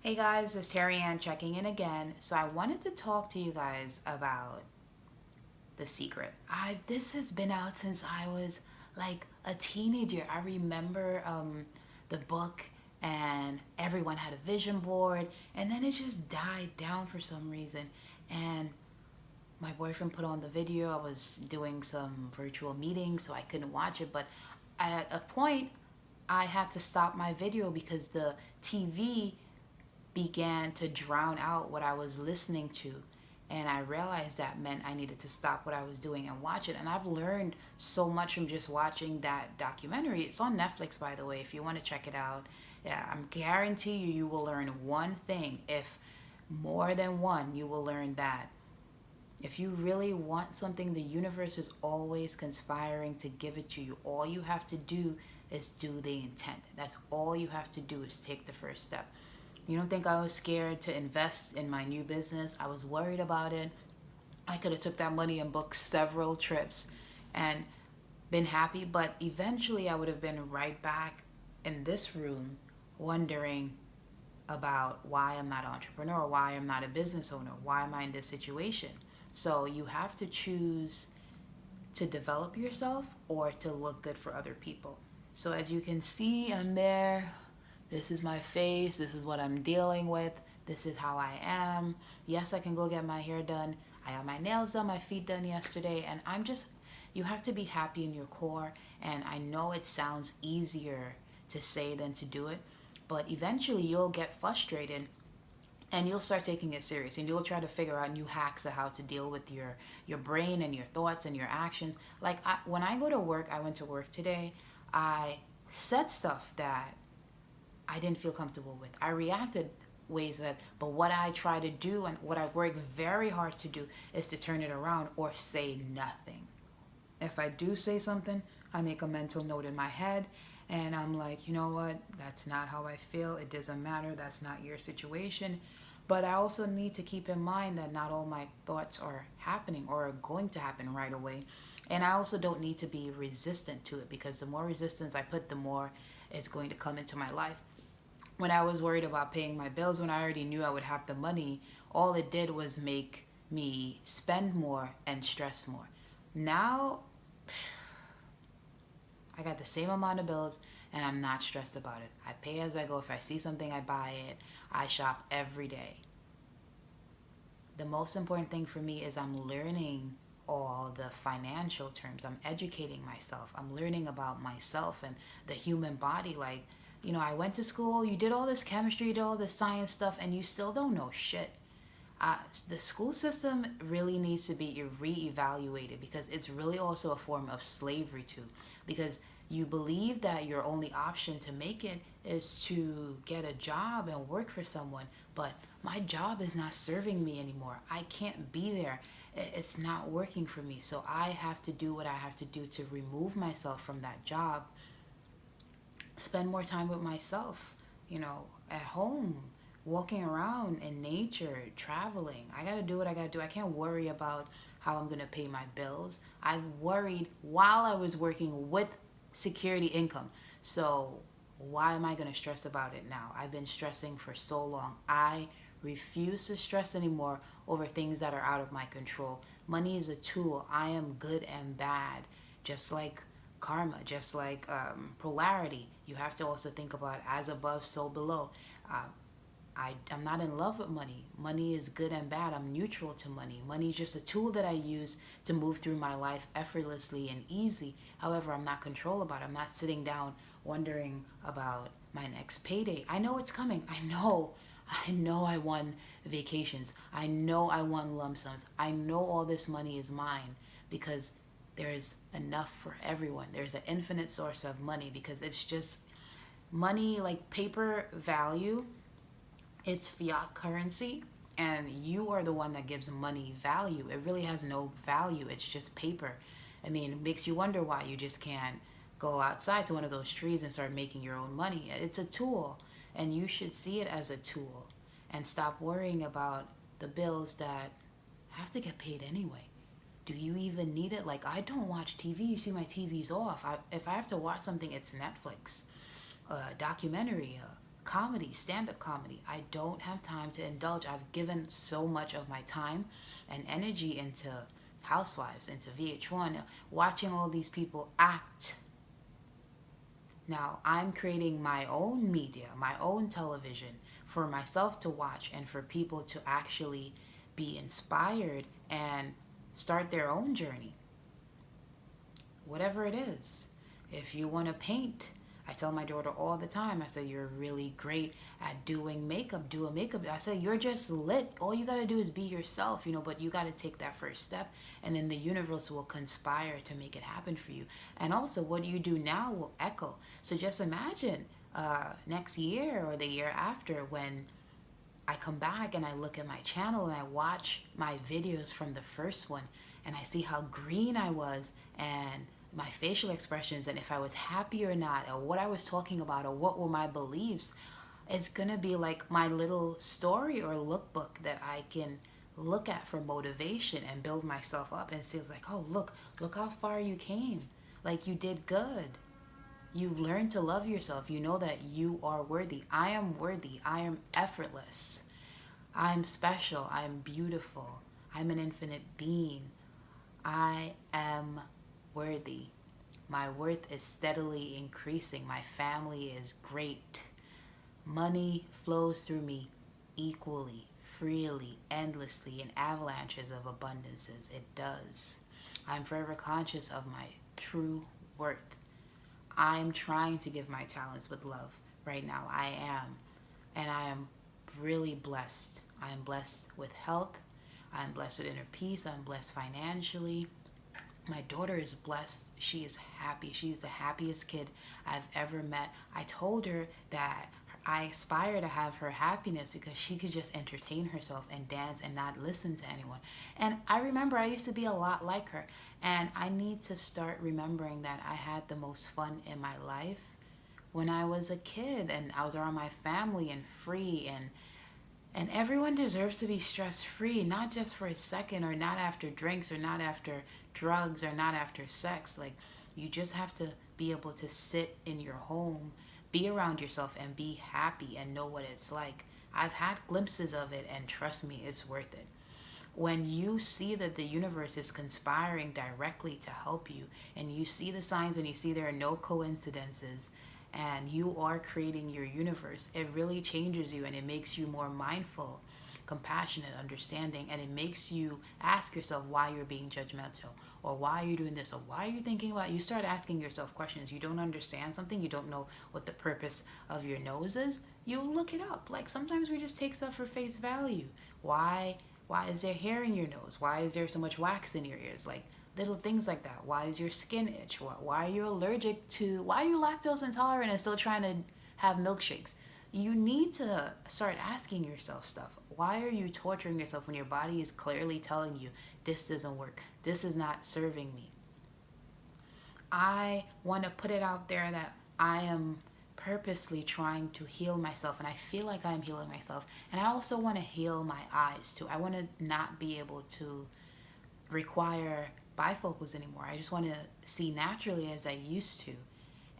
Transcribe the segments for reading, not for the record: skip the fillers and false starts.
Hey guys, it's Terry Ann checking in again. So I wanted to talk to you guys about The Secret. I This has been out since I was like a teenager. I remember the book, and everyone had a vision board, and then it just died down for some reason. And my boyfriend put on the video. I was doing some virtual meetings, so I couldn't watch it. But at a point, I had to stop my video because the TV began to drown out what I was listening to. And I realized that meant I needed to stop what I was doing and watch it. And I've learned so much from just watching that documentary. It's on Netflix, by the way, if you want to check it out. Yeah, I'm guarantee you, you will learn one thing. If more than one, you will learn that. If you really want something, the universe is always conspiring to give it to you. All you have to do is do the intent. That's all you have to do is take the first step. You don't think I was scared to invest in my new business? I was worried about it. I could have took that money and booked several trips and been happy, but eventually I would have been right back in this room wondering about why I'm not an entrepreneur, why I'm not a business owner, why am I in this situation? So you have to choose to develop yourself or to look good for other people. So as you can see, I'm there. This is my face. This is what I'm dealing with. This is how I am. Yes, I can go get my hair done. I had my nails done, my feet done yesterday, and you have to be happy in your core. And I know it sounds easier to say than to do it, but eventually you'll get frustrated and you'll start taking it serious, and you'll try to figure out new hacks of how to deal with your brain and your thoughts and your actions. Like when I go to work, I went to work today, I said stuff that I didn't feel comfortable with. I reacted ways that, but what I try to do and what I work very hard to do is to turn it around or say nothing. If I do say something, I make a mental note in my head, and I'm like, you know what? That's not how I feel. It doesn't matter. That's not your situation. But I also need to keep in mind that not all my thoughts are happening or are going to happen right away. And I also don't need to be resistant to it, because the more resistance I put, the more it's going to come into my life. When I was worried about paying my bills, when I already knew I would have the money, all it did was make me spend more and stress more. Now I got the same amount of bills and I'm not stressed about it. I pay as I go. If I see something, I buy it. I shop every day. The most important thing for me is I'm learning all the financial terms. I'm educating myself. I'm learning about myself and the human body. Like, I went to school, you did all this chemistry, you did all this science stuff, and you still don't know shit. The school system really needs to be reevaluated, because it's really also a form of slavery too. Because you believe that your only option to make it is to get a job and work for someone, but my job is not serving me anymore. I can't be there. It's not working for me. So I have to do what I have to do to remove myself from that job, spend more time with myself, at home, walking around in nature, traveling. I got to do what I got to do. I can't worry about how I'm going to pay my bills. I worried while I was working with security income. So why am I going to stress about it now? I've been stressing for so long. I refuse to stress anymore over things that are out of my control. Money is a tool. I am good and bad, just like karma, just like polarity. You have to also think about as above, so below. Uh, I'm not in love with money. Money is good and bad. I'm neutral to money. Money is just a tool that I use to move through my life effortlessly and easy. However, I'm not control about it. I'm not sitting down wondering about my next payday. I know it's coming. I know I won vacations. I know I won lump sums. I know all this money is mine, because there's enough for everyone. There's an infinite source of money, because it's just money, like paper value. It's fiat currency, and you are the one that gives money value. It really has no value. It's just paper. I mean, it makes you wonder why you just can't go outside to one of those trees and start making your own money. It's a tool, and you should see it as a tool and stop worrying about the bills that have to get paid anyway. Do you even need it? Like, I don't watch TV. You see, my TV's off. If I have to watch something, it's Netflix, a documentary, comedy, stand-up comedy. I don't have time to indulge. I've given so much of my time and energy into Housewives, into VH1, watching all these people act. Now I'm creating my own media, my own television for myself to watch and for people to actually be inspired and start their own journey. Whatever it is. If you want to paint, I tell my daughter all the time, I say, you're really great at doing makeup, do a makeup. I say, you're just lit. All you got to do is be yourself, but you got to take that first step, and then the universe will conspire to make it happen for you. And also, what you do now will echo. So just imagine next year or the year after when I come back and I look at my channel and I watch my videos from the first one and I see how green I was and my facial expressions and if I was happy or not or what I was talking about or what were my beliefs. It's gonna be like my little story or lookbook that I can look at for motivation and build myself up and see, it's like, oh, look how far you came. Like, you did good. You learn to love yourself. You know that you are worthy. I am worthy. I am effortless. I'm special. I'm beautiful. I'm an infinite being. I am worthy. My worth is steadily increasing. My family is great. Money flows through me equally, freely, endlessly, in avalanches of abundances. It does. I'm forever conscious of my true worth. I'm trying to give my talents with love right now. I am. And I am really blessed. I am blessed with health. I'm blessed with inner peace. I'm blessed financially. My daughter is blessed. She is happy. She's the happiest kid I've ever met. I told her that I aspire to have her happiness because she could just entertain herself and dance and not listen to anyone. And I remember I used to be a lot like her. And I need to start remembering that I had the most fun in my life when I was a kid and I was around my family and free, and everyone deserves to be stress-free, not just for a second, or not after drinks, or not after drugs, or not after sex. Like, you just have to be able to sit in your home, be around yourself, and be happy and know what it's like. I've had glimpses of it, and trust me, it's worth it. When you see that the universe is conspiring directly to help you, and you see the signs and you see there are no coincidences, and you are creating your universe, it really changes you and it makes you more mindful, compassionate, understanding, and it makes you ask yourself why you're being judgmental, or why are you doing this, or why are you thinking about it. You start asking yourself questions. You don't understand something, you don't know what the purpose of your nose is, you look it up. Like, sometimes we just take stuff for face value. Why is there hair in your nose? Why is there so much wax in your ears? Like, little things like that. Why is your skin itch? Why are you allergic to, why are you lactose intolerant and still trying to have milkshakes? You need to start asking yourself stuff. Why are you torturing yourself when your body is clearly telling you, this doesn't work, this is not serving me? I want to put it out there that I am purposely trying to heal myself, and I feel like I'm healing myself. And I also want to heal my eyes too. I want to not be able to require bifocals anymore. I just want to see naturally as I used to.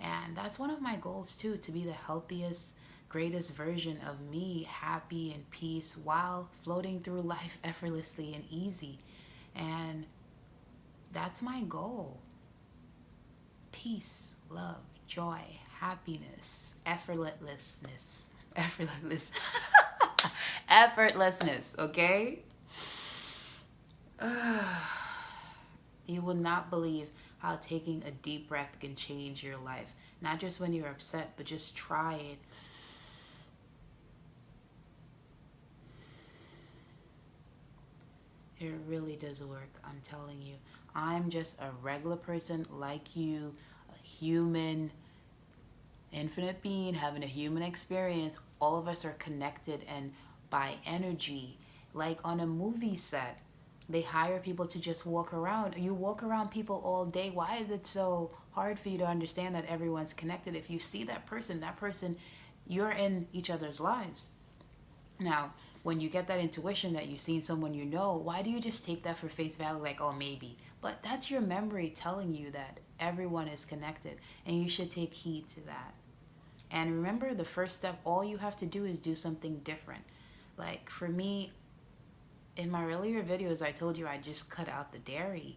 And that's one of my goals too, to be the healthiest, greatest version of me, happy and peace while floating through life effortlessly and easy. And that's my goal. Peace, love, joy, happiness, effortlessness, effortlessness, okay? You will not believe how taking a deep breath can change your life. Not just when you're upset, but just try it. It really does work, I'm telling you. I'm just a regular person like you, a human, infinite being having a human experience. All of us are connected, and by energy, like on a movie set, they hire people to just walk around. You walk around people all day. Why is it so hard for you to understand that everyone's connected? If you see that person, you're in each other's lives. Now, when you get that intuition that you've seen someone you know, why do you just take that for face value, like, oh, maybe? But that's your memory telling you that everyone is connected, and you should take heed to that. And remember, the first step, all you have to do is do something different. Like for me, in my earlier videos, I told you I just cut out the dairy.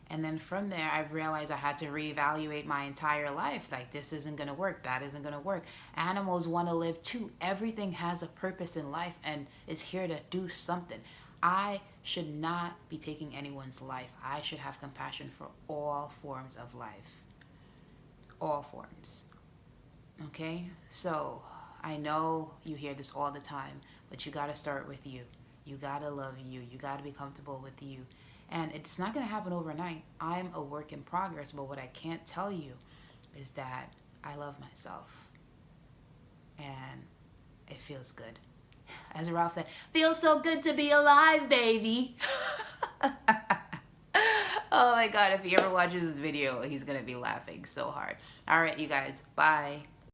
And then from there, I realized I had to reevaluate my entire life. Like, this isn't going to work. That isn't going to work. Animals want to live too. Everything has a purpose in life and is here to do something. I should not be taking anyone's life. I should have compassion for all forms of life. All forms. Okay? So, I know you hear this all the time, but you got to start with you. You got to love you. You got to be comfortable with you. And it's not going to happen overnight. I'm a work in progress, but what I can't tell you is that I love myself. And it feels good. As Ralph said, feels so good to be alive, baby. Oh my God, if he ever watches this video, he's going to be laughing so hard. All right, you guys, bye.